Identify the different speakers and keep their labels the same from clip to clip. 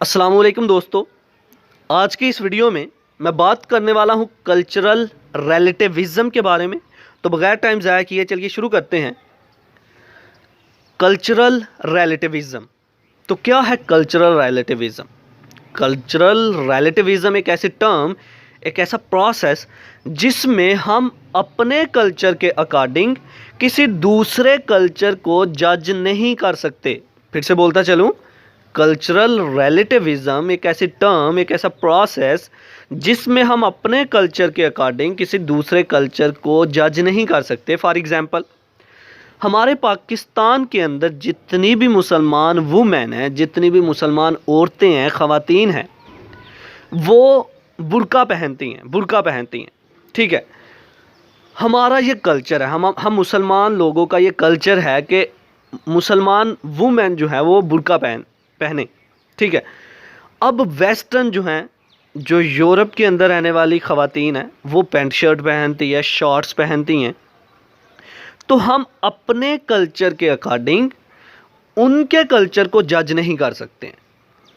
Speaker 1: अस्सलामुअलैकुम दोस्तों, आज की इस वीडियो में मैं बात करने वाला हूँ कल्चरल रिलेटिविज़म के बारे में। तो बगैर टाइम ज़ाया किए चलिए शुरू करते हैं। कल्चरल रिलेटिविज़म, तो क्या है कल्चरल रिलेटिविज़म? कल्चरल रिलेटिविज़म एक ऐसी टर्म, एक ऐसा प्रोसेस जिसमें हम अपने कल्चर के अकॉर्डिंग किसी दूसरे कल्चर को जज नहीं कर सकते। फिर से बोलता चलूँ, कल्चरल रिलेटिविज़म एक ऐसी टर्म, एक ऐसा प्रोसेस जिसमें हम अपने कल्चर के अकॉर्डिंग किसी दूसरे कल्चर को जज नहीं कर सकते। फॉर एग्ज़ाम्पल, हमारे पाकिस्तान के अंदर जितनी भी मुसलमान वुमेन हैं, जितनी भी मुसलमान औरतें हैं, ख़वातीन हैं, वो बुर्का पहनती हैं, ठीक है। हमारा ये कल्चर है, हम मुसलमान लोगों का ये कल्चर है कि मुसलमान वुमेन जो है वो बुर्का पहने, ठीक है। अब वेस्टर्न जो हैं, जो यूरोप के अंदर रहने वाली ख़वातीन हैं, वो पैंट शर्ट पहनती है, शॉर्ट्स पहनती हैं। तो हम अपने कल्चर के अकॉर्डिंग उनके कल्चर को जज नहीं कर सकते।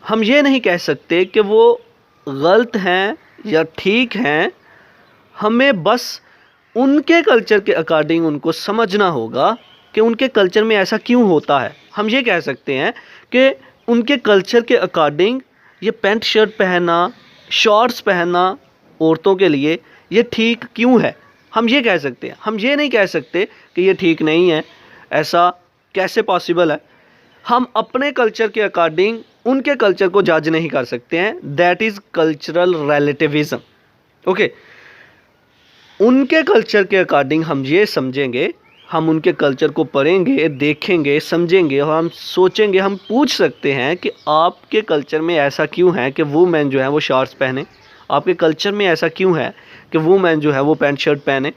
Speaker 1: हम ये नहीं कह सकते कि वो गलत हैं या ठीक हैं। हमें बस उनके कल्चर के अकॉर्डिंग उनको समझना होगा कि उनके कल्चर में ऐसा क्यों होता है। हम ये कह सकते हैं कि उनके कल्चर के अकॉर्डिंग ये पैंट शर्ट पहनना, शॉर्ट्स पहनना औरतों के लिए ये ठीक क्यों है, हम ये कह सकते हैं। हम ये नहीं कह सकते कि ये ठीक नहीं है, ऐसा कैसे पॉसिबल है। हम अपने कल्चर के अकॉर्डिंग उनके कल्चर को जज नहीं कर सकते हैं। That is cultural relativism. Okay, उनके कल्चर के अकॉर्डिंग हम ये समझेंगे, हम उनके कल्चर को पढ़ेंगे, देखेंगे, समझेंगे और हम सोचेंगे, हम पूछ सकते हैं कि आपके कल्चर में ऐसा क्यों है कि वुमेन जो है वो शॉर्ट्स पहने, आपके कल्चर में ऐसा क्यों है कि वुमेन जो है वो पैंट शर्ट पहने।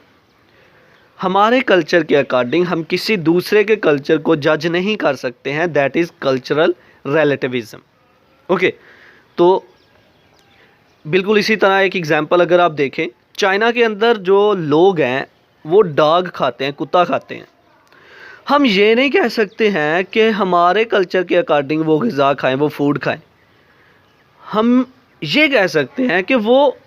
Speaker 1: हमारे कल्चर के अकॉर्डिंग हम किसी दूसरे के कल्चर को जज नहीं कर सकते हैं। That is cultural relativism. Okay, तो बिल्कुल इसी तरह एक एग्जांपल अगर आप देखें, चाइना के अंदर जो लोग हैं वो डॉग खाते हैं, कुत्ता खाते हैं। हम ये नहीं कह सकते हैं कि हमारे कल्चर के अकॉर्डिंग वो ग़िज़ा खाएं, वो फूड खाएं। हम ये कह सकते हैं कि वो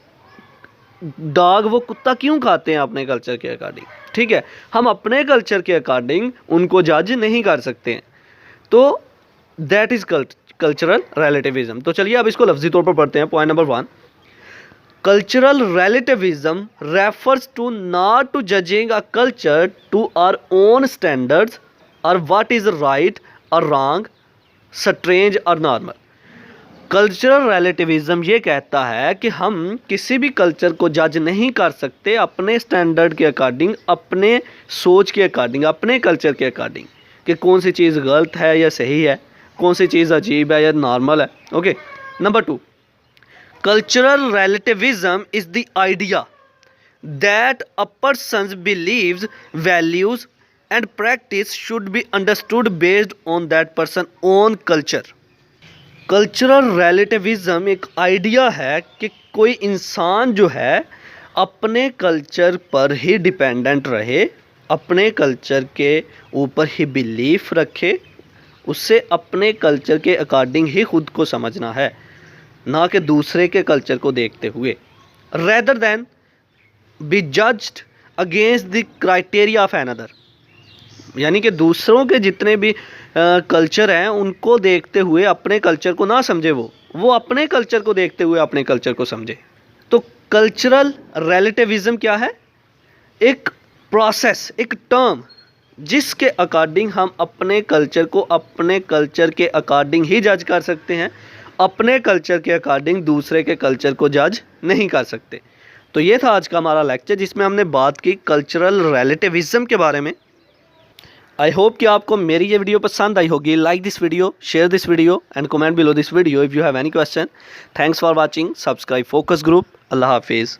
Speaker 1: डॉग, वो कुत्ता क्यों खाते हैं अपने कल्चर के अकॉर्डिंग, ठीक है। हम अपने कल्चर के अकॉर्डिंग उनको जज नहीं कर सकते हैं। तो दैट इज़ कल्चरल रिलेटिविज़म। तो चलिए अब इसको लफ्ज़ी तौर पर पढ़ते हैं। Point number 1, cultural relativism refers to not to judging a culture to our own standards or what is right or wrong, strange or normal. Cultural relativism ये कहता है कि हम किसी भी कल्चर को जज नहीं कर सकते अपने स्टैंडर्ड के अकॉर्डिंग, अपने सोच के अकॉर्डिंग, अपने कल्चर के अकॉर्डिंग, कि कौन सी चीज़ गलत है या सही है, कौन सी चीज़ अजीब है या नॉर्मल है। Okay, number 2, cultural relativism is the idea that a person's beliefs, values and practice should be understood based on that person's own culture. Cultural relativism एक आइडिया है कि कोई इंसान जो है अपने कल्चर पर ही डिपेंडेंट रहे, अपने कल्चर के ऊपर ही बिलीफ रखे, उससे अपने कल्चर के अकॉर्डिंग ही खुद को समझना है, ना कि दूसरे के कल्चर को देखते हुए। Rather than b judged against the criteria of another, यानी कि दूसरों के जितने भी कल्चर हैं उनको देखते हुए अपने कल्चर को ना समझे, वो अपने कल्चर को देखते हुए अपने कल्चर को समझे। तो कल्चरल रिलेटिविज़म क्या है? एक प्रोसेस, एक टर्म जिसके अकॉर्डिंग हम अपने कल्चर को अपने कल्चर के अकॉर्डिंग ही जज कर सकते हैं, अपने कल्चर के अकॉर्डिंग दूसरे के कल्चर को जज नहीं कर सकते। तो ये था आज का हमारा लेक्चर जिसमें हमने बात की कल्चरल रिलेटिविज़म के बारे में। आई होप कि आपको मेरी ये वीडियो पसंद आई होगी। Like this video, share this video and comment below this video if you have any question. Thanks for watching. Subscribe focus group. अल्लाह हाफिज़।